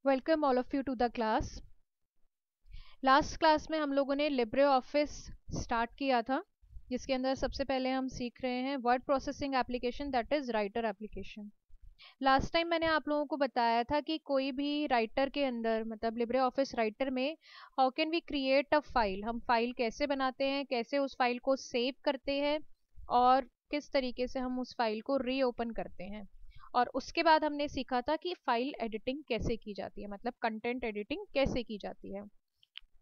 Welcome all of you to the class. Last class में हम लोगों ने लिब्रे ऑफिस स्टार्ट किया था, जिसके अंदर सबसे पहले हम सीख रहे हैं word processing application, that is writer application. Last time मैंने आप लोगों को बताया था कि कोई भी राइटर के अंदर, मतलब लिब्रे ऑफिस राइटर में, how can we create a file, हम फाइल कैसे बनाते हैं, कैसे उस फाइल को सेव करते हैं और किस तरीके से हम उस फाइल को रीओपन करते हैं। और उसके बाद हमने सीखा था कि फाइल एडिटिंग कैसे की जाती है, मतलब कंटेंट एडिटिंग कैसे की जाती है।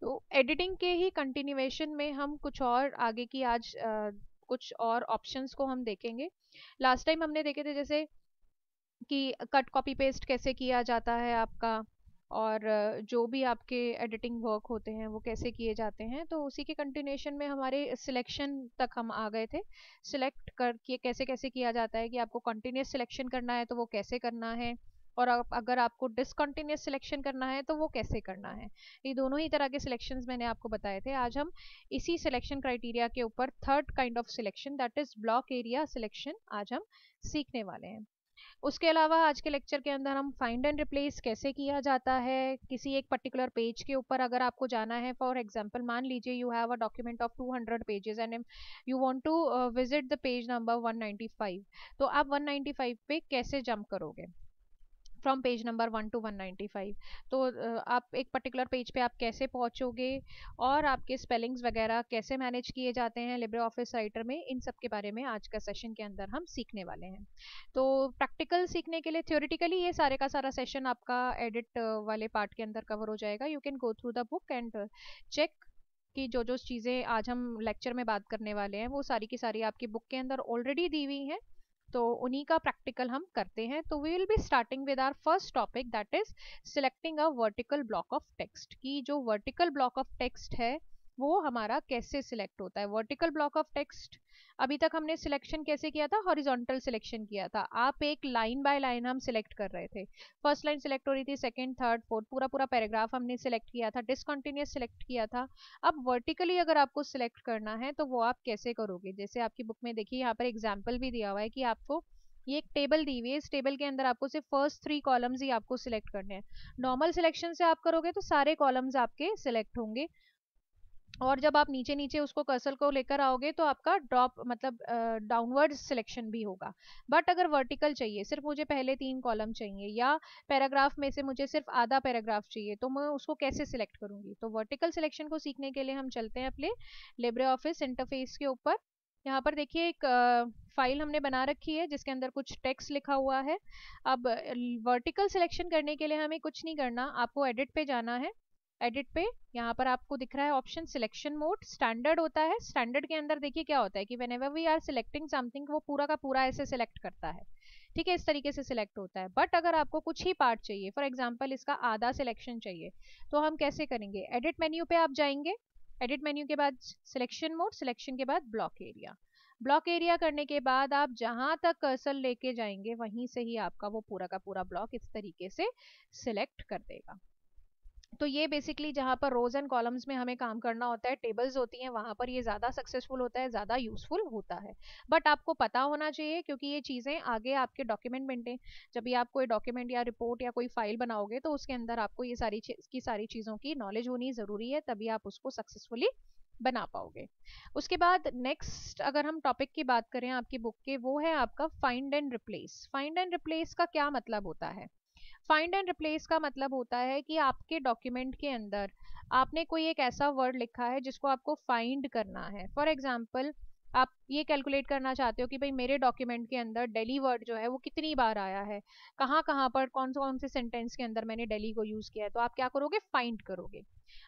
तो एडिटिंग के ही कंटिन्यूएशन में हम कुछ और आगे की आज कुछ और ऑप्शंस को हम देखेंगे। लास्ट टाइम हमने देखे थे जैसे कि कट कॉपी पेस्ट कैसे किया जाता है आपका, और जो भी आपके एडिटिंग वर्क होते हैं वो कैसे किए जाते हैं। तो उसी के कंटिन्यूएशन में हमारे सिलेक्शन तक हम आ गए थे। सिलेक्ट करके कैसे कैसे किया जाता है, कि आपको कंटिन्यूस सिलेक्शन करना है तो वो कैसे करना है, और अगर आपको डिसकंटिन्यूस सिलेक्शन करना है तो वो कैसे करना है। ये दोनों ही तरह के सिलेक्शंस मैंने आपको बताए थे। आज हम इसी सिलेक्शन क्राइटेरिया के ऊपर third kind of selection, that is block area selection, आज हम सीखने वाले हैं। उसके अलावा आज के लेक्चर के अंदर हम फाइंड एंड रिप्लेस कैसे किया जाता है किसी एक पर्टिकुलर पेज के ऊपर। अगर आपको जाना है, फॉर एग्जांपल मान लीजिए you have a document of 200 pages and you want to visit the page number 195, तो आप 195 पे कैसे जंप करोगे फ्रॉम पेज नंबर 1 to 195। तो आप एक पर्टिकुलर पेज पे आप कैसे पहुंचोगे और आपके स्पेलिंग्स वगैरह कैसे मैनेज किए जाते हैं लिब्रे ऑफिस राइटर में, इन सब के बारे में आज का सेशन के अंदर हम सीखने वाले हैं। तो प्रैक्टिकल सीखने के लिए, थ्योरेटिकली ये सारे का सारा सेशन आपका एडिट वाले पार्ट के अंदर कवर हो जाएगा। You can go through the book and check कि जो चीज़ें आज हम लेक्चर में बात करने वाले हैं वो सारी की सारी आपकी बुक के अंदर ऑलरेडी दी हुई हैं। तो उन्हीं का प्रैक्टिकल हम करते हैं। तो we will be starting with our first topic, that is selecting a vertical block of text. की जो वर्टिकल ब्लॉक ऑफ टेक्स्ट है वो हमारा कैसे सिलेक्ट होता है। वर्टिकल ब्लॉक ऑफ टेक्स्ट, अभी तक हमने सिलेक्शन कैसे किया था, हॉरिजॉन्टल सिलेक्शन किया था। आप एक लाइन बाय लाइन हम सिलेक्ट कर रहे थे, फर्स्ट लाइन सिलेक्ट हो रही थी, सेकंड थर्ड फोर्थ पूरा पूरा पैराग्राफ हमने सिलेक्ट किया था, डिसकंटिन्यूअस सिलेक्ट किया था। अब वर्टिकली अगर आपको सिलेक्ट करना है तो वो आप कैसे करोगे। जैसे आपकी बुक में देखिए यहाँ पर एग्जाम्पल भी दिया हुआ है कि आपको ये एक टेबल दी हुई है, इस टेबल के अंदर आपको सिर्फ फर्स्ट 3 कॉलम्स ही आपको सिलेक्ट करने हैं। नॉर्मल सिलेक्शन से आप करोगे तो सारे कॉलम्स आपके सिलेक्ट होंगे, और जब आप नीचे नीचे उसको कर्सर को लेकर आओगे तो आपका ड्रॉप, मतलब डाउनवर्ड सिलेक्शन भी होगा। बट अगर वर्टिकल चाहिए, सिर्फ मुझे पहले 3 कॉलम चाहिए, या पैराग्राफ में से मुझे सिर्फ आधा पैराग्राफ चाहिए, तो मैं उसको कैसे सिलेक्ट करूंगी। तो वर्टिकल सिलेक्शन को सीखने के लिए हम चलते हैं अपने लिब्रे ऑफिस इंटरफेस के ऊपर। यहाँ पर देखिए एक फाइल हमने बना रखी है जिसके अंदर कुछ टेक्स्ट लिखा हुआ है। अब वर्टिकल सिलेक्शन करने के लिए हमें कुछ नहीं करना, आपको एडिट पे जाना है। एडिट पे यहाँ पर आपको दिख रहा है ऑप्शन सिलेक्शन मोड, स्टैंडर्ड होता है। स्टैंडर्ड के अंदर देखिए क्या होता है कि whenever we are selecting something, वो पूरा का पूरा ऐसे सिलेक्ट करता है। ठीक है, इस तरीके से सिलेक्ट होता है। बट अगर आपको कुछ ही पार्ट चाहिए, फॉर एग्जांपल इसका आधा सिलेक्शन चाहिए, तो हम कैसे करेंगे। एडिट मेन्यू पे आप जाएंगे, एडिट मेन्यू के बाद सिलेक्शन मोड, सिलेक्शन के बाद ब्लॉक एरिया। ब्लॉक एरिया करने के बाद आप जहां तक कर्सर लेके जाएंगे वहीं से ही आपका वो पूरा का पूरा ब्लॉक इस तरीके से सिलेक्ट कर देगा। तो ये बेसिकली जहाँ पर रोज एंड कॉलम्स में हमें काम करना होता है, टेबल्स होती हैं, वहां पर ये ज्यादा सक्सेसफुल होता है, ज्यादा यूजफुल होता है। बट आपको पता होना चाहिए, क्योंकि ये चीजें आगे आपके डॉक्यूमेंट मेंटेन, जब भी आप कोई डॉक्यूमेंट या रिपोर्ट या कोई फाइल बनाओगे तो उसके अंदर आपको ये सारी चीजों की नॉलेज होनी जरूरी है, तभी आप उसको सक्सेसफुली बना पाओगे। उसके बाद नेक्स्ट अगर हम टॉपिक की बात करें आपकी बुक के, वो है आपका find and replace. Find and replace का क्या मतलब होता है। फाइंड एंड रिप्लेस का मतलब होता है कि आपके डॉक्यूमेंट के अंदर आपने कोई एक ऐसा वर्ड लिखा है जिसको आपको फाइंड करना है। फॉर एग्जाम्पल आप ये कैलकुलेट करना चाहते हो कि भाई मेरे डॉक्यूमेंट के अंदर डेली वर्ड जो है वो कितनी बार आया है, कहाँ कहाँ पर कौन से सेंटेंस के अंदर मैंने डेली को यूज किया है, तो आप क्या करोगे, फाइंड करोगे।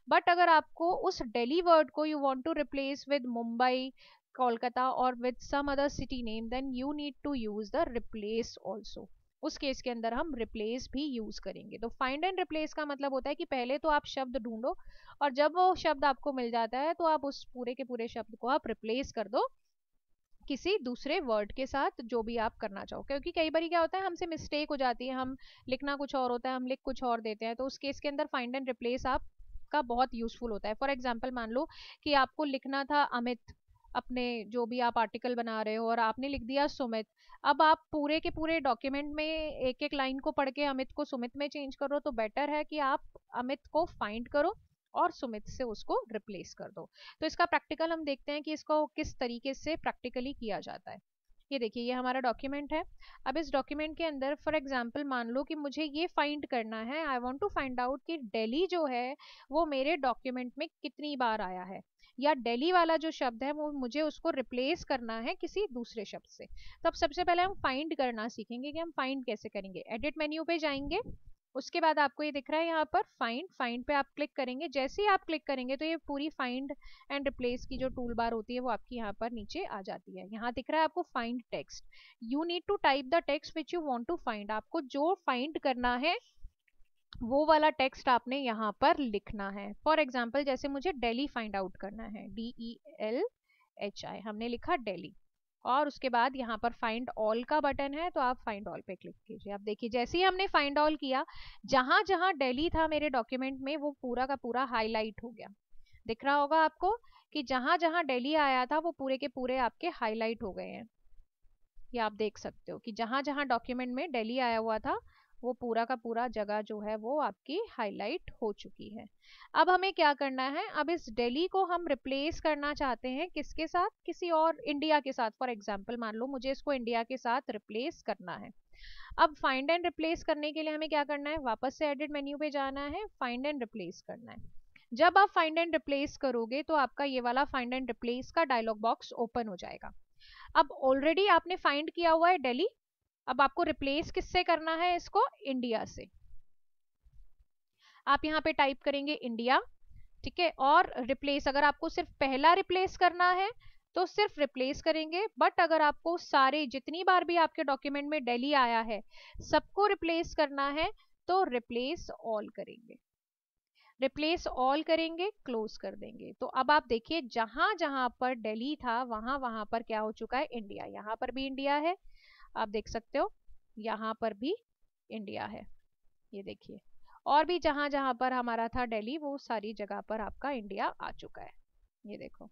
बट अगर आपको उस डेली वर्ड को you want to replace with Mumbai, Kolkata और with some other city name, then you need to use the replace also. उस केस के अंदर हम रिप्लेस भी यूज करेंगे। तो फाइंड एंड रिप्लेस का मतलब होता है कि पहले तो आप शब्द ढूंढो, और जब वो शब्द आपको मिल जाता है तो आप उस पूरे के पूरे शब्द को आप रिप्लेस कर दो किसी दूसरे वर्ड के साथ, जो भी आप करना चाहो। क्योंकि कई बार क्या होता है, हमसे मिस्टेक हो जाती है, हम लिखना कुछ और होता है, हम लिख कुछ और देते हैं, तो उस केस के अंदर फाइंड एंड रिप्लेस आप का बहुत यूजफुल होता है। फॉर एग्जाम्पल मान लो कि आपको लिखना था अमित, अपने जो भी आप आर्टिकल बना रहे हो और आपने लिख दिया सुमित, अब आप पूरे के पूरे डॉक्यूमेंट में एक एक लाइन को पढ़ के अमित को सुमित में चेंज करो, तो बेटर है कि आप अमित को फाइंड करो और सुमित से उसको रिप्लेस कर दो। तो इसका प्रैक्टिकल हम देखते हैं कि इसको किस तरीके से प्रैक्टिकली किया जाता है। ये देखिए, ये हमारा डॉक्यूमेंट है। अब इस डॉक्यूमेंट के अंदर फॉर एग्जांपल मान लो कि मुझे ये फाइंड करना है, I want to find out कि दिल्ली जो है वो मेरे डॉक्यूमेंट में कितनी बार आया है, या दिल्ली वाला जो शब्द है वो मुझे उसको रिप्लेस करना है किसी दूसरे शब्द से। तो अब सबसे पहले हम फाइंड करना सीखेंगे कि हम फाइंड कैसे करेंगे। एडिट मेन्यू पे जाएंगे, उसके बाद आपको ये दिख रहा है यहाँ पर फाइंड, फाइंड पे आप क्लिक करेंगे। जैसे ही आप क्लिक करेंगे तो ये पूरी फाइंड एंड रिप्लेस की जो टूल बार होती है वो आपकी यहाँ पर नीचे आ जाती है। यहाँ दिख रहा है आपको find text, you need to type the text which you want to find. आपको जो फाइंड करना है वो वाला टेक्स्ट आपने यहाँ पर लिखना है। फॉर एग्जाम्पल जैसे मुझे दिल्ली फाइंड आउट करना है, DELHI, हमने लिखा दिल्ली, और उसके बाद यहाँ पर फाइंड ऑल का बटन है तो आप फाइंड ऑल पे क्लिक कीजिए। आप देखिए जैसे ही हमने फाइंड ऑल किया, जहां जहां दिल्ली था मेरे डॉक्यूमेंट में वो पूरा का पूरा हाईलाइट हो गया। दिख रहा होगा आपको कि जहां जहां दिल्ली आया था वो पूरे के पूरे आपके हाईलाइट हो गए हैं। ये आप देख सकते हो कि जहां जहां डॉक्यूमेंट में दिल्ली आया हुआ था वो पूरा का पूरा जगह जो है वो आपकी हाईलाइट हो चुकी है। अब हमें क्या करना है, अब इस दिल्ली को हम रिप्लेस करना चाहते हैं किसके साथ, किसी और इंडिया के साथ। फॉर एग्जांपल मान लो मुझे इसको इंडिया के साथ रिप्लेस करना है। अब फाइंड एंड रिप्लेस करने के लिए हमें क्या करना है, वापस से एडिट मेन्यू पे जाना है, फाइंड एंड रिप्लेस करना है। जब आप फाइंड एंड रिप्लेस करोगे तो आपका ये वाला फाइंड एंड रिप्लेस का डायलॉग बॉक्स ओपन हो जाएगा। अब ऑलरेडी आपने फाइंड किया हुआ है दिल्ली, अब आपको रिप्लेस किससे करना है, इसको इंडिया से। आप यहाँ पे टाइप करेंगे इंडिया, ठीक है, और रिप्लेस, अगर आपको सिर्फ पहला रिप्लेस करना है तो सिर्फ रिप्लेस करेंगे, बट अगर आपको सारे जितनी बार भी आपके डॉक्यूमेंट में दिल्ली आया है सबको रिप्लेस करना है तो रिप्लेस ऑल करेंगे। रिप्लेस ऑल करेंगे, क्लोज कर देंगे। तो अब आप देखिए जहां जहां पर दिल्ली था वहां वहां पर क्या हो चुका है, इंडिया। यहाँ पर भी इंडिया है, आप देख सकते हो, यहाँ पर भी इंडिया है, ये देखिए। और भी जहां जहां पर हमारा था दिल्ली वो सारी जगह पर आपका इंडिया आ चुका है। ये देखो,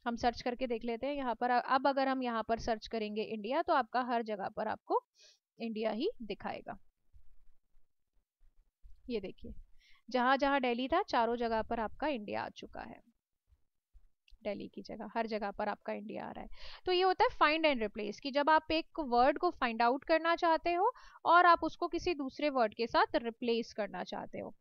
हम सर्च करके देख लेते हैं यहाँ पर। अब अगर हम यहाँ पर सर्च करेंगे इंडिया तो आपका हर जगह पर आपको इंडिया ही दिखाएगा। ये देखिए जहां जहां दिल्ली था चारों जगह पर आपका इंडिया आ चुका है। दिल्ली की जगह हर जगह पर आपका इंडिया आ रहा है। तो ये होता है फाइंड एंड रिप्लेस, कि जब आप एक वर्ड को फाइंड आउट करना चाहते हो और आप उसको किसी दूसरे वर्ड के साथ रिप्लेस करना चाहते हो।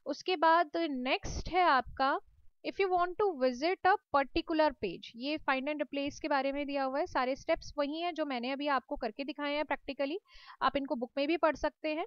उसके बाद नेक्स्ट है आपका if you want to visit a particular page. ये फाइंड एंड रिप्लेस के बारे में दिया हुआ है, सारे स्टेप्स वही हैं जो मैंने अभी आपको करके दिखाए हैं प्रैक्टिकली, आप इनको बुक में भी पढ़ सकते हैं।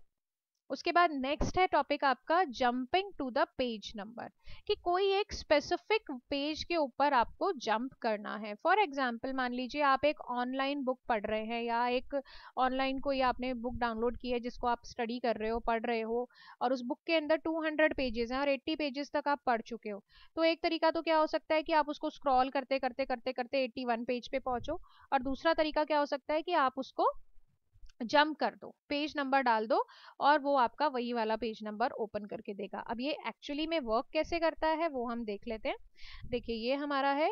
उसके बाद नेक्स्ट है टॉपिक आपका jumping to the page number, कि कोई एक स्पेसिफिक पेज के ऊपर आपको जंप करना है। फॉर एग्जांपल मान लीजिए आप एक ऑनलाइन बुक पढ़ रहे हैं, या एक ऑनलाइन कोई आपने बुक डाउनलोड की है जिसको आप स्टडी कर रहे हो, पढ़ रहे हो, और उस बुक के अंदर 200 पेजेस हैं और 80 पेजेस तक आप पढ़ चुके हो। तो एक तरीका तो क्या हो सकता है कि आप उसको स्क्रॉल करते करते करते करते 81 पेज पे पहुंचो, और दूसरा तरीका क्या हो सकता है कि आप उसको जंप कर दो, पेज नंबर डाल दो और वो आपका वही वाला पेज नंबर ओपन करके देगा। अब ये एक्चुअली में वर्क कैसे करता है वो हम देख लेते हैं। देखिए ये हमारा है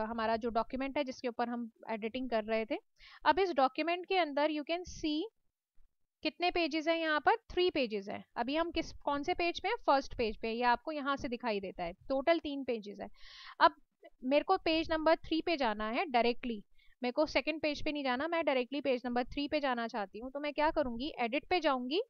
हमारा जो डॉक्यूमेंट है जिसके ऊपर हम एडिटिंग कर रहे थे। अब इस डॉक्यूमेंट के अंदर यू कैन सी कितने पेजेस हैं, यहाँ पर 3 पेजेस हैं। अभी हम कौन से पेज पे हैं, फर्स्ट पेज पे, ये आपको यहाँ से दिखाई देता है। टोटल 3 पेजेस है। अब मेरे को पेज नंबर 3 पे जाना है डायरेक्टली, मेरे को सेकंड पेज पे नहीं जाना, मैं डायरेक्टली पेज नंबर 3 पे जाना चाहती हूँ। तो मैं क्या करूंगी, एडिट पे जाऊंगी।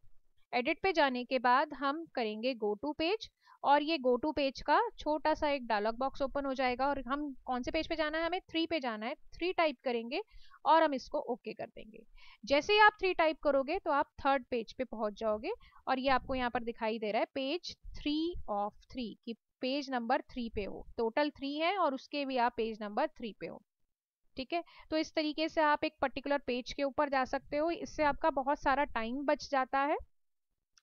एडिट पे जाने के बाद हम करेंगे गो टू पेज, और ये गो टू पेज का छोटा सा एक डायलॉग बॉक्स ओपन हो जाएगा, और हम कौन से पेज पे जाना है, हमें 3 पे जाना है। 3 टाइप करेंगे और हम इसको ओके कर देंगे। जैसे ही आप 3 टाइप करोगे तो आप थर्ड पेज पे पहुंच जाओगे, और ये आपको यहाँ पर दिखाई दे रहा है पेज 3 ऑफ 3, कि पेज नंबर 3 पे हो। टोटल 3 है और उसके भी आप पेज नंबर 3 पे हो, ठीक है। तो इस तरीके से आप एक पर्टिकुलर पेज के ऊपर जा सकते हो, इससे आपका बहुत सारा टाइम बच जाता है।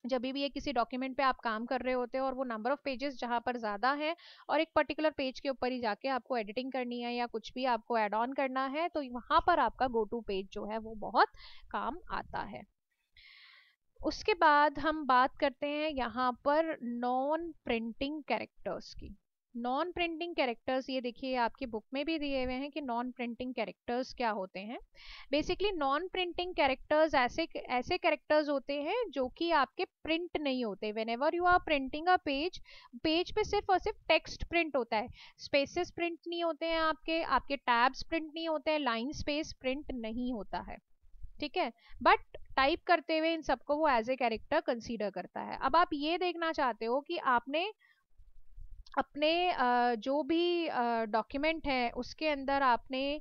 जब भी ये किसी डॉक्यूमेंट पे आप काम कर रहे होते हो और वो नंबर ऑफ पेजेस जहां पर ज्यादा है और एक पर्टिकुलर पेज के ऊपर ही जाके आपको एडिटिंग करनी है या कुछ भी आपको ऐड ऑन करना है, तो वहां पर आपका गो टू पेज जो है वो बहुत काम आता है। उसके बाद हम बात करते हैं यहाँ पर नॉन प्रिंटिंग कैरेक्टर्स की। नॉन प्रिंटिंग कैरेक्टर्स, ये देखिए आपकी बुक में भी दिए हुए हैं कि नॉन प्रिंटिंग कैरेक्टर्स क्या होते हैं। बेसिकली नॉन प्रिंटिंग कैरेक्टर्स ऐसे ऐसे कैरेक्टर्स होते हैं जो कि आपके प्रिंट नहीं होते। Whenever you are printing a page, page पे सिर्फ और सिर्फ टेक्स्ट प्रिंट होता है, स्पेसेस प्रिंट नहीं होते हैं, आपके आपके टैब्स प्रिंट नहीं होते हैं, लाइन स्पेस प्रिंट नहीं होता है, ठीक है। बट टाइप करते हुए इन सबको वो एज ए कैरेक्टर कंसीडर करता है। अब आप ये देखना चाहते हो कि आपने अपने जो भी डॉक्यूमेंट है उसके अंदर आपने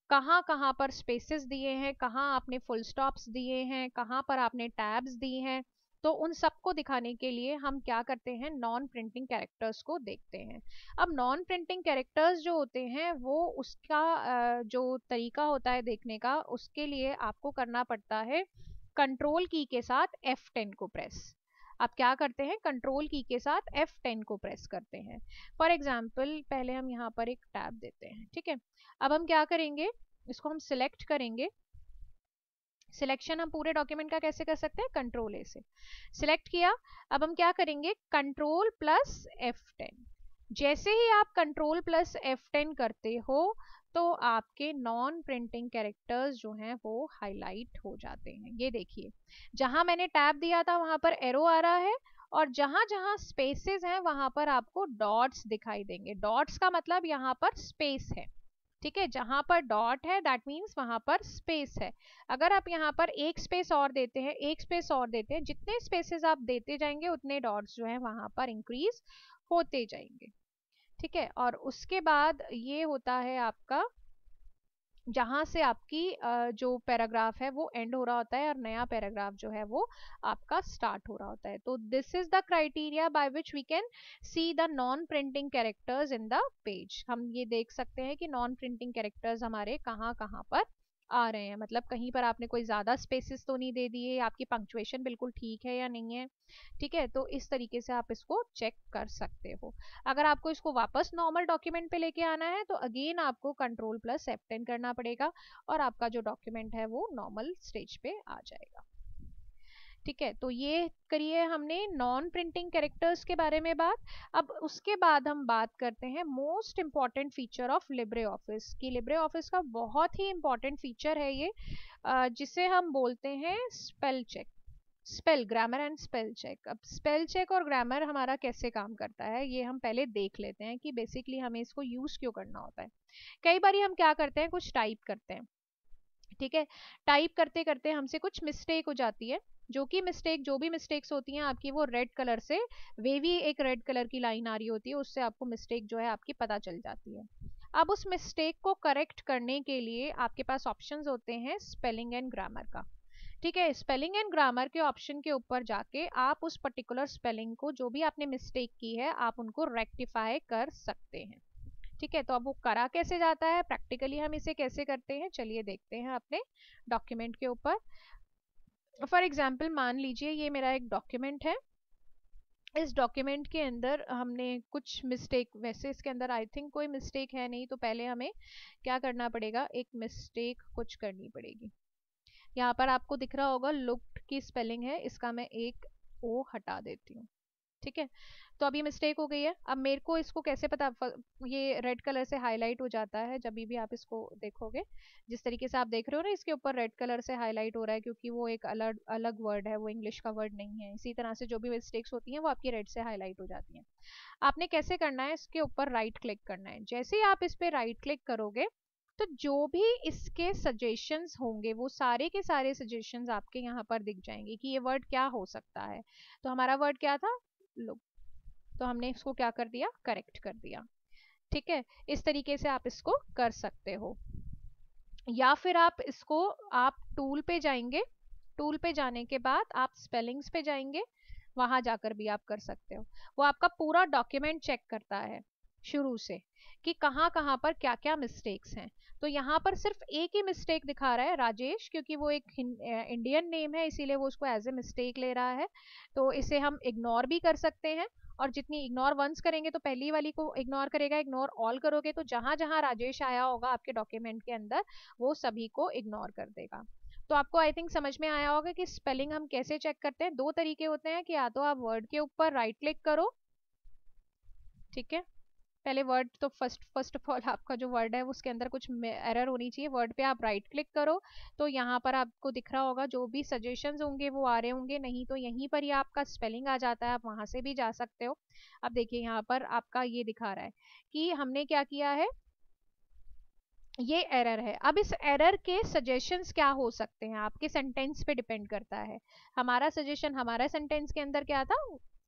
कहाँ कहाँ पर स्पेसेस दिए हैं, कहाँ आपने फुल स्टॉप्स दिए हैं, कहाँ पर आपने टैब्स दिए हैं। तो उन सबको दिखाने के लिए हम क्या करते हैं, नॉन प्रिंटिंग कैरेक्टर्स को देखते हैं। अब नॉन प्रिंटिंग कैरेक्टर्स जो होते हैं वो उसका जो तरीका होता है देखने का, उसके लिए आपको करना पड़ता है कंट्रोल की के साथ F10 को प्रेस। आप क्या करते हैं, कंट्रोल की के साथ F10 को प्रेस करते हैं। फॉर एग्जाम्पल पहले हम यहाँ पर एक टैब देते हैं, ठीक है। अब हम क्या करेंगे, इसको हम सिलेक्ट करेंगे। सिलेक्शन हम पूरे डॉक्यूमेंट का कैसे कर सकते हैं, कंट्रोल ए से सिलेक्ट किया। अब हम क्या करेंगे, कंट्रोल प्लस F10। जैसे ही आप कंट्रोल प्लस F10 करते हो तो आपके नॉन प्रिंटिंग कैरेक्टर्स जो हैं वो हाईलाइट हो जाते हैं। ये देखिए जहां मैंने टैब दिया था वहां पर एरो आ रहा है, और जहां जहां स्पेसेस हैं वहां पर आपको डॉट्स दिखाई देंगे। डॉट्स का मतलब यहाँ पर स्पेस है, ठीक है। जहां पर डॉट है दैट मीन्स वहां पर स्पेस है। अगर आप यहाँ पर एक स्पेस और देते हैं, एक स्पेस और देते हैं, जितने स्पेसेस आप देते जाएंगे उतने डॉट्स जो है वहां पर इंक्रीज होते जाएंगे, ठीक है। और उसके बाद ये होता है आपका जहां से आपकी जो पैराग्राफ है वो एंड हो रहा होता है और नया पैराग्राफ जो है वो आपका स्टार्ट हो रहा होता है। तो this is the criteria by which we can see the non printing characters in the page. हम ये देख सकते हैं कि नॉन प्रिंटिंग कैरेक्टर्स हमारे कहाँ कहाँ पर आ रहे हैं, मतलब कहीं पर आपने कोई ज्यादा स्पेसेस तो नहीं दे दिए, आपकी पंक्चुएशन बिल्कुल ठीक है या नहीं है, ठीक है। तो इस तरीके से आप इसको चेक कर सकते हो। अगर आपको इसको वापस नॉर्मल डॉक्यूमेंट पे लेके आना है तो अगेन आपको कंट्रोल प्लस F10 करना पड़ेगा और आपका जो डॉक्यूमेंट है वो नॉर्मल स्टेज पे आ जाएगा, ठीक है। तो ये करिए हमने नॉन प्रिंटिंग कैरेक्टर्स के बारे में बात। अब उसके बाद हम बात करते हैं most important feature of Libre office की। लिब्रे ऑफिस का बहुत ही इम्पॉर्टेंट फीचर है ये, जिसे हम बोलते हैं spell check, spell grammar and spell check. अब स्पेल चेक और ग्रामर हमारा कैसे काम करता है ये हम पहले देख लेते हैं कि बेसिकली हमें इसको यूज क्यों करना होता है। कई बार हम क्या करते हैं, कुछ टाइप करते हैं, ठीक है। टाइप करते करते हमसे कुछ मिस्टेक हो जाती है, जो कि मिस्टेक, जो भी मिस्टेक्स होती हैं आपकी वो रेड कलर से, वेवी एक रेड कलर की लाइन आ रही होती है, उससे आपको मिस्टेक जो है आपकी पता चल जाती है। अब उस मिस्टेक को करेक्ट करने के लिए आपके पास ऑप्शंस होते हैं स्पेलिंग एंड ग्रामर का, ठीक है। स्पेलिंग एंड ग्रामर के ऑप्शन के ऊपर जाके आप उस पर्टिकुलर स्पेलिंग को, जो भी आपने मिस्टेक की है, आप उनको रेक्टिफाई कर सकते हैं, ठीक है। तो अब वो करा कैसे जाता है, प्रैक्टिकली हम इसे कैसे करते हैं, चलिए देखते हैं अपने डॉक्यूमेंट के ऊपर। फॉर एग्जाम्पल मान लीजिए ये मेरा एक डॉक्यूमेंट है, इस डॉक्यूमेंट के अंदर हमने कुछ मिस्टेक, वैसे इसके अंदर आई थिंक कोई मिस्टेक है नहीं, तो पहले हमें क्या करना पड़ेगा, एक मिस्टेक कुछ करनी पड़ेगी। यहाँ पर आपको दिख रहा होगा लुक्ड की स्पेलिंग है, इसका मैं एक ओ हटा देती हूँ, ठीक है। तो अभी मिस्टेक हो गई है। अब मेरे को इसको कैसे पता, ये रेड कलर से हाईलाइट हो जाता है जब भी आप इसको देखोगे, जिस तरीके से आप देख रहे हो ना इसके ऊपर रेड कलर से हाईलाइट हो रहा है, क्योंकि वो एक अलग अलग वर्ड है, वो इंग्लिश का वर्ड नहीं है। इसी तरह से जो भी मिस्टेक्स होती हैं वो आपकी रेड से हाईलाइट हो जाती हैं। आपने कैसे करना है, इसके ऊपर राइट क्लिक करना है। जैसे ही आप इस पे राइट क्लिक करोगे तो जो भी इसके सजेशंस होंगे वो सारे के सारे सजेशंस आपके यहाँ पर दिख जाएंगे कि ये वर्ड क्या हो सकता है। तो हमारा वर्ड क्या था, लुक, तो हमने इसको क्या कर दिया, करेक्ट कर दिया, ठीक है। इस तरीके से आप इसको कर सकते हो। या फिर आप इसको, आप टूल पे जाएंगे, टूल पे जाने के बाद आप स्पेलिंग्स पे जाएंगे, वहां जाकर भी आप कर सकते हो। वो आपका पूरा डॉक्यूमेंट चेक करता है शुरू से कि कहाँ कहाँ पर क्या क्या मिस्टेक्स हैं। तो यहाँ पर सिर्फ एक ही मिस्टेक दिखा रहा है, राजेश, क्योंकि वो एक इंडियन नेम है इसीलिए वो उसको एज ए मिस्टेक ले रहा है। तो इसे हम इग्नोर भी कर सकते हैं, और जितनी इग्नोर वंस करेंगे तो पहली वाली को इग्नोर करेगा, इग्नोर ऑल करोगे तो जहां जहां राजेश आया होगा आपके डॉक्यूमेंट के अंदर वो सभी को इग्नोर कर देगा। तो आपको आई थिंक समझ में आया होगा कि स्पेलिंग हम कैसे चेक करते हैं। दो तरीके होते हैं कि या तो आप वर्ड के ऊपर राइट क्लिक करो, ठीक है, पहले वर्ड तो फर्स्ट ऑफ ऑल आपका जो वर्ड है उसके अंदर कुछ एरर होनी चाहिए। वर्ड पे आप राइट क्लिक करो तो यहाँ पर आपको दिख रहा होगा जो भी सजेशंस होंगे वो आ रहे होंगे, नहीं तो यहीं पर ही आपका स्पेलिंग आ जाता है, आप वहां से भी जा सकते हो। अब देखिए यहाँ पर आपका ये दिखा रहा है कि हमने क्या किया है, ये एरर है। अब इस एरर के सजेशंस क्या हो सकते हैं आपके सेंटेंस पे डिपेंड करता है। हमारा सजेशन हमारा सेंटेंस के अंदर क्या था,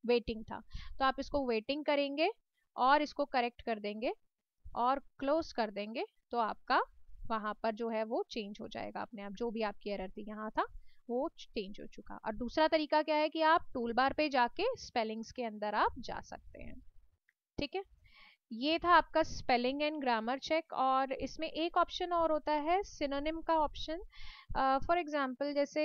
वेटिंग था, तो आप इसको वेटिंग करेंगे और इसको करेक्ट कर देंगे और क्लोज कर देंगे तो आपका वहां पर जो है वो चेंज हो जाएगा अपने आप। जो भी आपकी एरर थी यहाँ था वो चेंज हो चुका। और दूसरा तरीका क्या है कि आप टूल बार पे जाके स्पेलिंग्स के अंदर आप जा सकते हैं। ठीक है, ये था आपका स्पेलिंग एंड ग्रामर चेक। और इसमें एक ऑप्शन और होता है सिनोनिम का ऑप्शन। फॉर एग्जांपल जैसे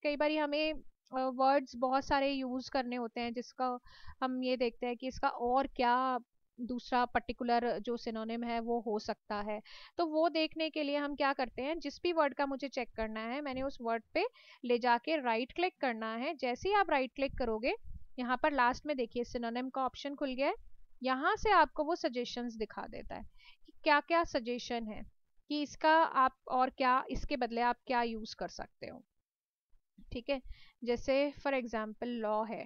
कई बार हमें वर्ड्स बहुत सारे यूज करने होते हैं जिसका हम ये देखते हैं कि इसका और क्या दूसरा पर्टिकुलर जो सिनोनिम है वो हो सकता है। तो वो देखने के लिए हम क्या करते हैं, जिस भी वर्ड का मुझे चेक करना है मैंने उस वर्ड पे ले जाके राइट क्लिक करना है। जैसे ही आप राइट क्लिक करोगे यहाँ पर लास्ट में देखिए सिनोनिम का ऑप्शन खुल गया है। यहाँ से आपको वो सजेशंस दिखा देता है कि क्या क्या सजेशन है कि इसका आप और क्या इसके बदले आप क्या यूज कर सकते हो। ठीक है, जैसे फॉर एग्जांपल लॉ है,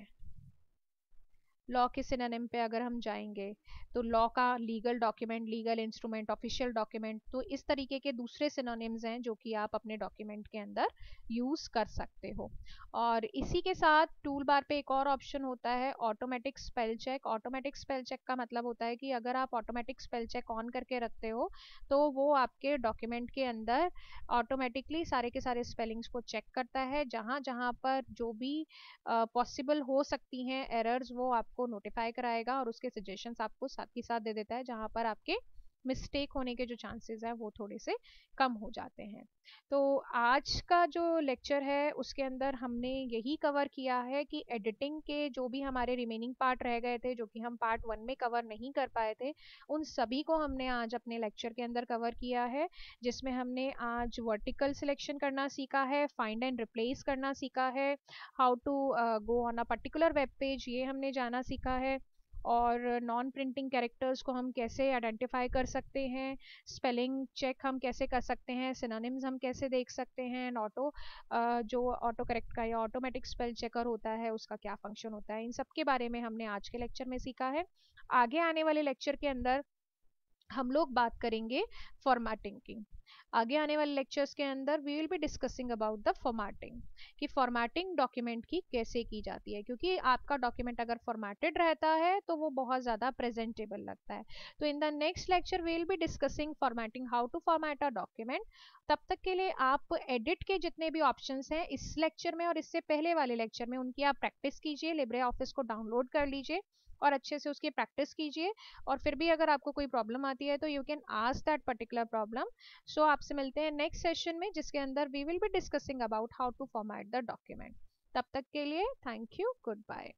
लॉ के सिनोनिम पे अगर हम जाएंगे तो लॉ का legal document, legal instrument, official document, तो इस तरीके के दूसरे सिनोनिम्स हैं जो कि आप अपने डॉक्यूमेंट के अंदर यूज कर सकते हो। और इसी के साथ टूल बार पे एक और ऑप्शन होता है automatic spell check. Automatic spell check का मतलब होता है कि अगर आप ऑटोमेटिक स्पेल चेक ऑन करके रखते हो तो वो आपके डॉक्यूमेंट के अंदर ऑटोमेटिकली सारे के सारे स्पेलिंग्स को चेक करता है। जहाँ जहाँ पर जो भी पॉसिबल हो सकती हैं एरर्स वो आपको नोटिफाई कराएगा और उसके सजेशंस आपको साथ ही साथ दे देता है जहां पर आपके मिस्टेक होने के जो चांसेस है वो थोड़े से कम हो जाते हैं। तो आज का जो लेक्चर है उसके अंदर हमने यही कवर किया है कि एडिटिंग के जो भी हमारे रिमेनिंग पार्ट रह गए थे जो कि हम पार्ट 1 में कवर नहीं कर पाए थे, उन सभी को हमने आज अपने लेक्चर के अंदर कवर किया है। जिसमें हमने आज वर्टिकल सिलेक्शन करना सीखा है, फाइंड एंड रिप्लेस करना सीखा है, how to go on a particular web page ये हमने जाना सीखा है, और नॉन प्रिंटिंग कैरेक्टर्स को हम कैसे आइडेंटिफाई कर सकते हैं, स्पेलिंग चेक हम कैसे कर सकते हैं, सिनोनिम्स हम कैसे देख सकते हैं, ऑटो जो ऑटो करेक्ट का या ऑटोमेटिक स्पेल चेकर होता है उसका क्या फंक्शन होता है, इन सब के बारे में हमने आज के लेक्चर में सीखा है। आगे आने वाले लेक्चर के अंदर हम लोग बात करेंगे फॉर्मेटिंग की। आगे आने वाले लेक्चर्स के अंदर we will be discussing about the formatting, कि फॉर्मेटिंग डॉक्यूमेंट की कैसे की जाती है, क्योंकि आपका डॉक्यूमेंट अगर फॉर्मेटेड रहता है तो वो बहुत ज़्यादा प्रेजेंटेबल लगता है। तो in the next lecture we will be discussing formatting, how to format a document. तब तक के लिए आप एडिट के जितने भी ऑप्शंस हैं इस लेक्चर में और इससे पहले वाले लेक्चर में उनकी आप प्रैक्टिस कीजिए, लिब्रे ऑफिस को डाउनलोड कर लीजिए और अच्छे से उसकी प्रैक्टिस कीजिए। और फिर भी अगर आपको कोई प्रॉब्लम आती है तो you can ask that particular problem. So आपसे मिलते हैं नेक्स्ट सेशन में जिसके अंदर we will be discussing about how to format the document. तब तक के लिए थैंक यू, गुड बाय।